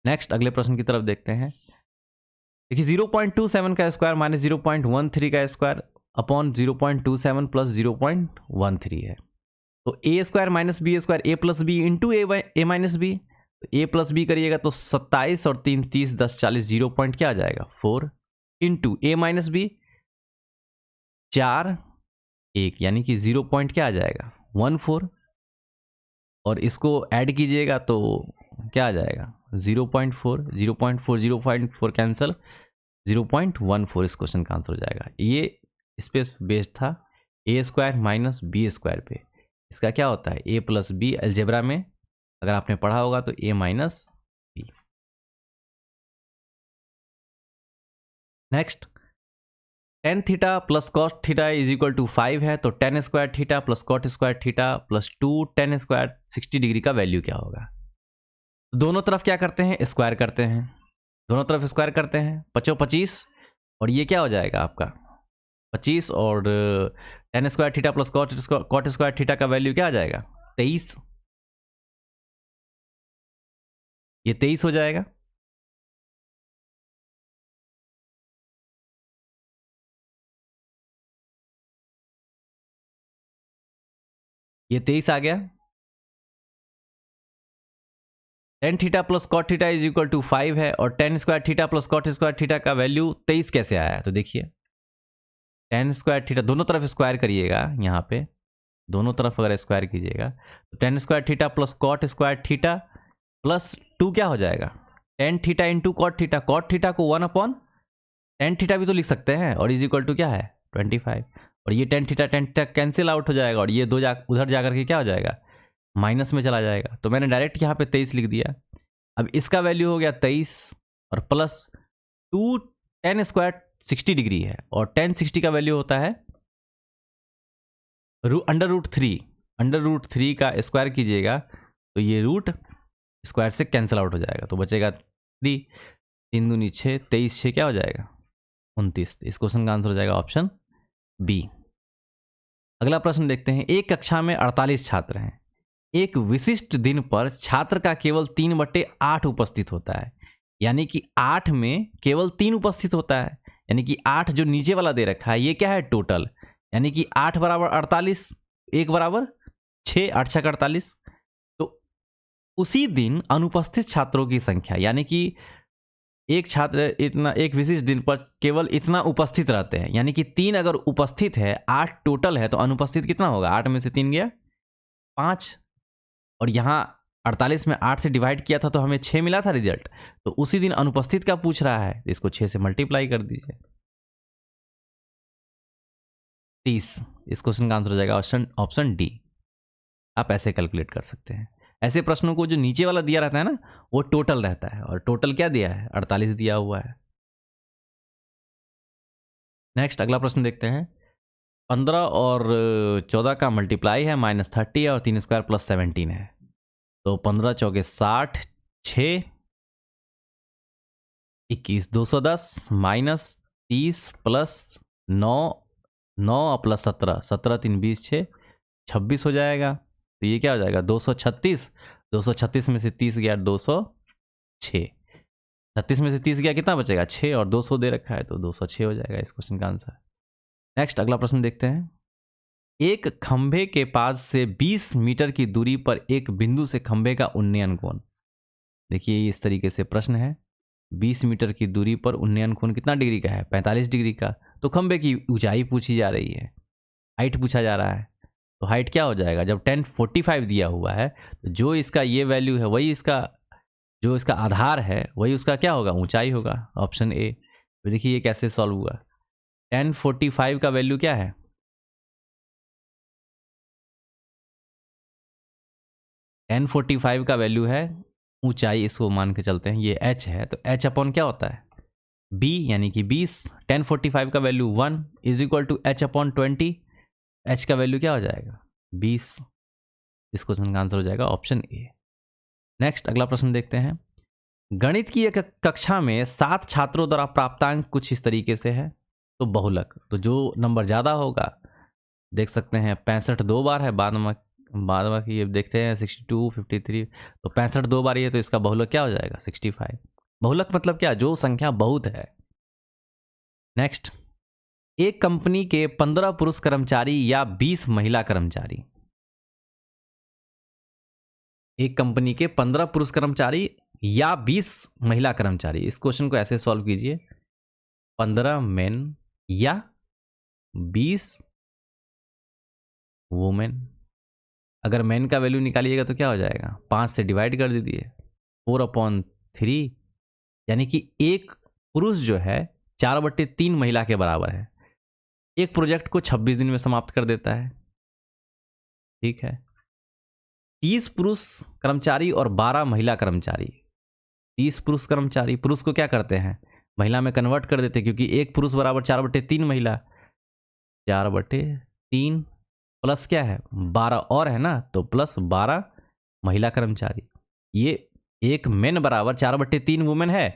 नेक्स्ट अगले प्रश्न की तरफ देखते हैं। देखिए 0.27 का स्क्वायर माइनस 0.13 का स्क्वायर अपॉन 0.27 प्लस 0.13 है, तो a square minus B square a plus B into A minus B, तो a प्लस बी करिएगा तो 27 और 3 30 10 40, 0 पॉइंट क्या आ जाएगा 4 इंटू ए माइनस बी 4 1, यानी कि 0 पॉइंट क्या आ जाएगा 14, और इसको ऐड कीजिएगा तो क्या आ जाएगा 0.4 0.4 0.4 कैंसिल 0.14, इस क्वेश्चन का आंसर हो जाएगा। ये स्पेस बेस्ड था a square minus B square पे, इसका क्या होता है a प्लस बी, अलजेब्रा में अगर आपने पढ़ा होगा तो a minus B. Next tan theta plus cos theta is equal to 5 है, तो tan square theta plus cot square theta plus 2 tan square 60 degree का वैल्यू क्या होगा। दोनों तरफ क्या करते हैं स्क्वायर करते हैं, दोनों तरफ स्क्वायर करते हैं, 25, और ये क्या हो जाएगा आपका 25, और tan square theta plus cot square theta का वैल्यू क्या आ जाएगा 23, ये 23 हो जाएगा। ये 23 आ गया। tan theta plus cot theta is equal to 5 है, और tan square theta plus cot square theta का वैल्यू 23 कैसे आया, तो देखिए tan स्क्वायर थीटा दोनों तरफ स्क्वायर करिएगा, यहाँ पे दोनों तरफ अगर स्क्वायर कीजिएगा तो tan square theta plus cot square theta plus 2 क्या हो जाएगा tan theta into cot theta, cot theta को 1/tan थीटा भी तो लिख सकते हैं, और इज इक्वल टू क्या है 25, और ये tan थीटा कैंसिल आउट हो जाएगा, और ये 2 उधर जाकर के क्या हो जाएगा माइनस में चला जाएगा, तो मैंने डायरेक्ट यहाँ पे 23 लिख दिया। अब इसका वैल्यू हो गया 23 और प्लस 2 tan स्क्वायर 60 डिग्री है, और tan 60 का वैल्यू होता है अंडर रूट 3 का स्क्वायर कीजिएगा तो ये रूट स्क्वायर से कैंसिल आउट हो जाएगा, तो बचेगा 3 3 दूनी 6 23 6 क्या हो जाएगा 29। इस क्वेश्चन का आंसर हो जाएगा ऑप्शन बी। अगला प्रश्न देखते हैं। एक कक्षा में 48 छात्र हैं, एक विशिष्ट दिन पर छात्र का केवल 3/8 उपस्थित होता है, यानी कि 8 में केवल 3 उपस्थित होता है, यानी कि 8 जो नीचे वाला दे रखा है ये क्या है टोटल, यानी कि 8 बराबर 48, 1 बराबर 6, 8 6 48। तो उसी दिन अनुपस्थित छात्रों की संख्या, यानी कि एक छात्र इतना एक विशिष्ट दिन पर केवल इतना उपस्थित रहते हैं, यानी कि 3 अगर उपस्थित है, 8 टोटल है, तो अनुपस्थित कितना होगा, 8 में से 3 गया 5, और यहाँ 48 में 8 से डिवाइड किया था तो हमें 6 मिला था रिजल्ट। तो उसी दिन अनुपस्थित का पूछ रहा है, इसको 6 से मल्टीप्लाई कर दीजिए, 30। इस क्वेश्चन का आंसर हो जाएगा ऑप्शन डी। आप ऐसे कैलकुलेट कर सकते हैं। ऐसे प्रश्नों को जो नीचे वाला दिया रहता है ना, वो टोटल रहता है, और टोटल क्या दिया है, 48 दिया हुआ है। नेक्स्ट अगला प्रश्न देखते हैं। 15 और 14 का मल्टीप्लाई है -30 है, और 3 स्क्वायर प्लस 17 है। तो 15 चौके 60, 6 21 210 -30 प्लस 9 9 प्लस 17 17 3 20 6 26 हो जाएगा। तो ये क्या हो जाएगा 236, 236 में से 30 गया 206, 36 में से 30 गया कितना बचेगा 6, और 200 दे रखा है तो 206 हो जाएगा इस क्वेश्चन का आंसर। नेक्स्ट अगला प्रश्न देखते हैं। एक खंभे के पास से 20 मीटर की दूरी पर एक बिंदु से खंभे का उन्नयन कोण, देखिए इस तरीके से प्रश्न है। 20 मीटर की दूरी पर उन्नयन कोण कितना डिग्री का है, 45 डिग्री का। तो खंभे की ऊंचाई पूछी जा रही है, हाइट पूछा जा रहा है। तो हाइट क्या हो जाएगा, जब 1045 दिया हुआ है तो जो इसका ये वैल्यू है वही इसका, जो इसका आधार है वही उसका क्या होगा, ऊंचाई होगा, ऑप्शन ए। तो देखिए ये कैसे सॉल्व हुआ। 1045 का वैल्यू क्या है, 1045 का वैल्यू है ऊंचाई, इसको मान के चलते हैं ये h है, तो h अपॉन क्या होता है b, यानी कि 20। 1045 का value 1 is equal to h upon 20, h का वैल्यू क्या हो जाएगा 20। इस क्वेश्चन का आंसर हो जाएगा ऑप्शन ए। नेक्स्ट अगला प्रश्न देखते हैं। गणित की एक कक्षा में 7 छात्रों द्वारा प्राप्तांक कुछ इस तरीके से है। तो बहुलक, तो जो नंबर ज़्यादा होगा, देख सकते हैं 65 2 बार है, बाद में ये देखते हैं 62 53, तो 65 2 बार ये, तो इसका बहुलक क्या हो जाएगा 65। बहुलक मतलब क्या, जो संख्या बहुत है। नेक्स्ट, एक कंपनी के 15 पुरुष कर्मचारी या 20 महिला कर्मचारी, एक कंपनी के 15 पुरुष कर्मचारी या 20 महिला कर्मचारी। इस क्वेश्चन को ऐसे सॉल्व कीजिए, 15 मेन या 20 वुमेन। अगर मेन का वैल्यू निकालिएगा तो क्या हो जाएगा, 5 से डिवाइड कर दीजिए, 4/3, यानी कि एक पुरुष जो है 4/3 महिला के बराबर है। एक प्रोजेक्ट को 26 दिन में समाप्त कर देता है, ठीक है। 30 पुरुष कर्मचारी और 12 महिला कर्मचारी। 30 पुरुष कर्मचारी, पुरुष को क्या करते हैं महिला में कन्वर्ट कर देते हैं, क्योंकि एक पुरुष बराबर 4/3 महिला, 4/3 प्लस क्या है 12 और है ना, तो प्लस 12 महिला कर्मचारी। ये एक मेन बराबर 4/3 वुमेन है,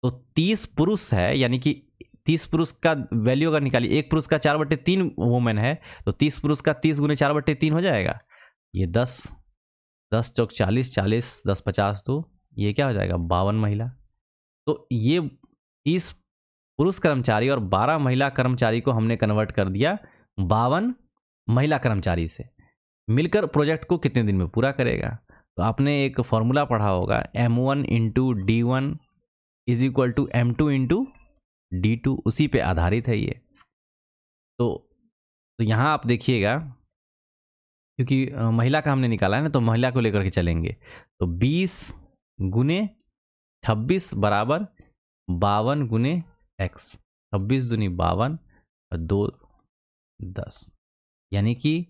तो 30 पुरुष है, यानी कि 30 पुरुष का वैल्यू अगर निकालिए, एक पुरुष का 4/3 वुमेन है, तो 30 पुरुष का 30 गुने 4/3 हो जाएगा, ये 10 10 चौक 40 40 10 50, तो ये क्या हो जाएगा 52 महिला। तो ये 30 पुरुष कर्मचारी और 12 महिला कर्मचारी को हमने कन्वर्ट कर दिया 52 महिला कर्मचारी से। मिलकर प्रोजेक्ट को कितने दिन में पूरा करेगा। तो आपने एक फॉर्मूला पढ़ा होगा, M1 into D1 is equal to M2 into D2, उसी पे आधारित है ये। तो यहाँ आप देखिएगा, क्योंकि महिला का हमने निकाला है ना, तो महिला को लेकर के चलेंगे। तो 20 गुने 26 बराबर 52 गुने x, 26 दूनी 52 और 2 10, यानी कि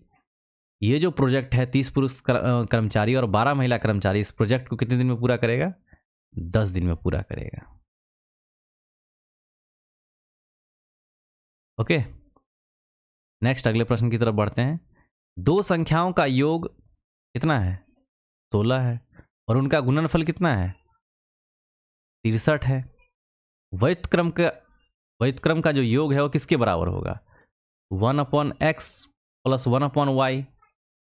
ये जो प्रोजेक्ट है 30 पुरुष कर्मचारी और 12 महिला कर्मचारी, इस प्रोजेक्ट को कितने दिन में पूरा करेगा, 10 दिन में पूरा करेगा। ओके, नेक्स्ट अगले प्रश्न की तरफ बढ़ते हैं। दो संख्याओं का योग कितना है 16 है, और उनका गुणनफल कितना है 63 है। व्युत्क्रम का जो योग है वो किसके बराबर होगा, 1/x प्लस 1/y।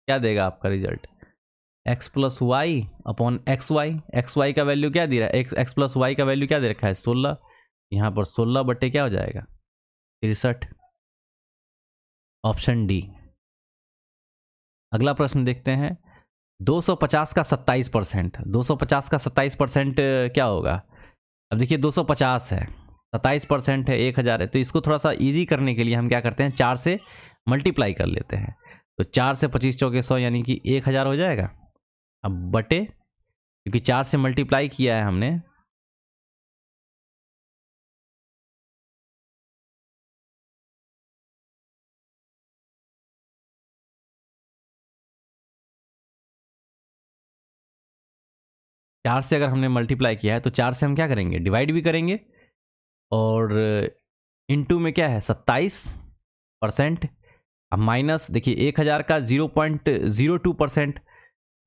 क्या देगा आपका result, x plus y upon x y. X y का वैल्यू क्या दे रहा है, x प्लस वाई का वैल्यू क्या दे रखा है 16, यहाँ पर 16 बटे क्या हो जाएगा 63। Option D. अगला प्रश्न देखते हैं 250 का 27%। 250 का 27% क्या होगा? अब देखिए 250 है, 27% है, 1000 है, तो इसको थोड़ा सा इजी करने के लिए हम क्या करते हैं 4 से मल्टीप्लाई कर लेते हैं। तो 4 से 25 चौके 100 यानी कि 1000 हो जाएगा। अब बटे, क्योंकि 4 से मल्टीप्लाई किया है हमने, चार से अगर हमने मल्टीप्लाई किया है तो 4 से हम क्या करेंगे डिवाइड भी करेंगे, और इनटू में क्या है 27%। अब माइनस देखिए 1000 का 0.02%,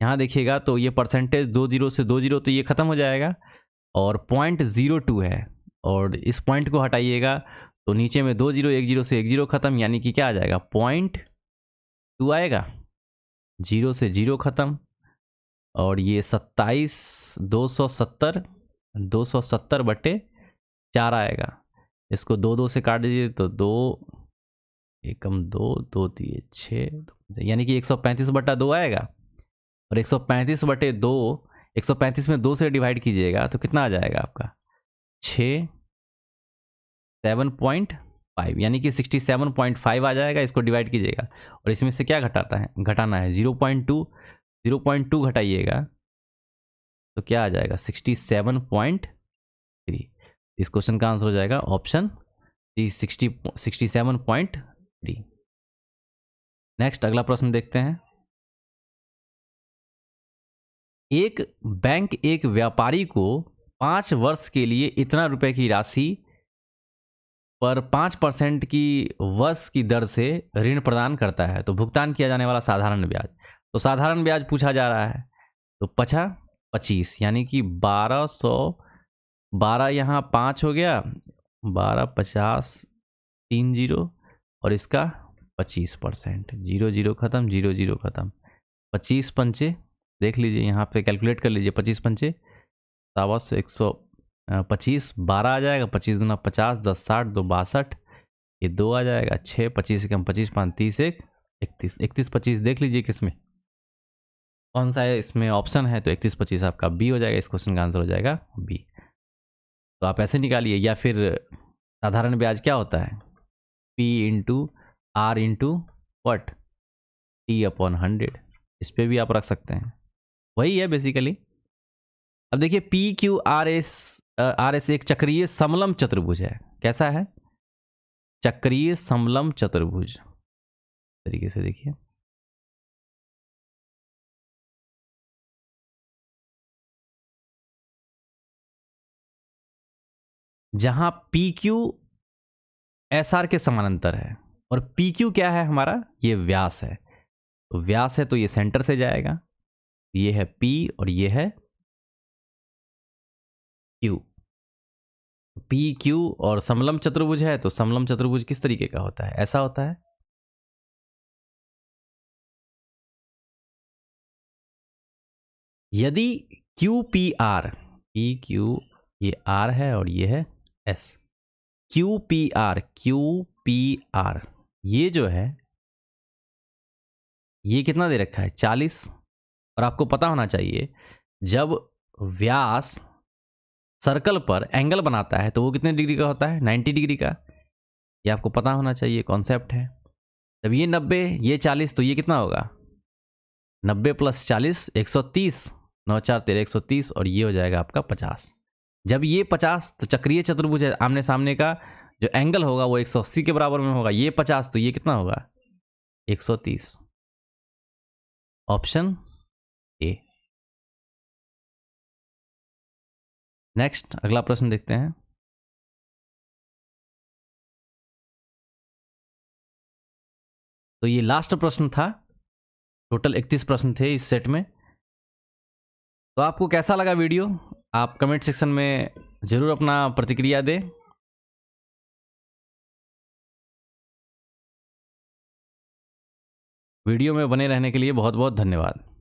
यहाँ देखिएगा तो ये परसेंटेज 2 जीरो से 2 जीरो तो ये खत्म हो जाएगा, और 0.02 है, और इस पॉइंट को हटाइएगा तो नीचे में 2 जीरो, 1 जीरो से 1 जीरो खत्म, यानी कि क्या आ जाएगा 0.2 आएगा। 0 से 0 खत्म, और ये 27 270 बटे 4 आएगा। इसको 2 से काट दीजिए तो 2 एकम 2 2 3 6, यानी कि 135 बटा 2 आएगा। और 135 बटे 2, 135 में 2 से डिवाइड कीजिएगा तो कितना आ जाएगा आपका 7.5, यानी कि 67.5 आ जाएगा। इसको डिवाइड कीजिएगा और इसमें से क्या घटाना है 0.2 घटाइएगा तो क्या आ जाएगा 67.3। इस क्वेश्चन का आंसर हो जाएगा ऑप्शन डी 67.3। नेक्स्ट अगला प्रश्न देखते हैं। एक बैंक एक व्यापारी को 5 वर्ष के लिए इतना रुपए की राशि पर 5% की वर्ष की दर से ऋण प्रदान करता है, तो भुगतान किया जाने वाला साधारण ब्याज, तो साधारण ब्याज पूछा जा रहा है, तो 25 यानी कि 1212, यहाँ 5 हो गया 12 50 3 जीरो, और इसका 25%, 0 0 खत्म, 0 0 खत्म, 25 पंचे देख लीजिए, यहाँ पे कैलकुलेट कर लीजिए, 25 पंचे 125, 12 आ जाएगा, 25 दूना 50, 10 60, 2 62, ये 2 आ जाएगा, 6 25 कम 25 5 30 1 31, 31 25 देख लीजिए किसमें कौन सा है, इसमें ऑप्शन है, तो 31 25 आपका बी हो जाएगा। इस क्वेश्चन का आंसर हो जाएगा बी। तो आप ऐसे निकालिए, या फिर साधारण ब्याज क्या होता है P इंटू आर इंटू वट T/100, इस पे भी आप रख सकते हैं, वही है बेसिकली। अब देखिए PQRS एक चक्रीय समलंब चतुर्भुज है। कैसा है? चक्रीय समलंब चतुर्भुज तरीके से देखिए, जहां PQ SR के समानांतर है, और PQ क्या है हमारा, ये व्यास है, तो व्यास है तो ये सेंटर से जाएगा, ये है P और ये है Q। PQ और समलंब चतुर्भुज है, तो समलंब चतुर्भुज किस तरीके का होता है, ऐसा होता है। यदि QPR, PQ ये R है और ये है S, QPR ये जो है ये कितना दे रखा है 40, और आपको पता होना चाहिए जब व्यास सर्कल पर एंगल बनाता है तो वो कितने डिग्री का होता है 90 डिग्री का, ये आपको पता होना चाहिए, कॉन्सेप्ट है। जब ये 90 ये 40 तो ये कितना होगा 90 + 40 130, 9 4 13 130, और ये हो जाएगा आपका 50। जब ये 50 तो चक्रीय चतुर्भुज है, आमने सामने का जो एंगल होगा वो 180 के बराबर में होगा, ये 50 तो ये कितना होगा 130। Option A. नेक्स्ट अगला प्रश्न देखते हैं। तो ये लास्ट प्रश्न था, टोटल 31 प्रश्न थे इस सेट में। तो आपको कैसा लगा वीडियो, आप कमेंट सेक्शन में जरूर अपना प्रतिक्रिया दें। वीडियो में बने रहने के लिए बहुत बहुत धन्यवाद।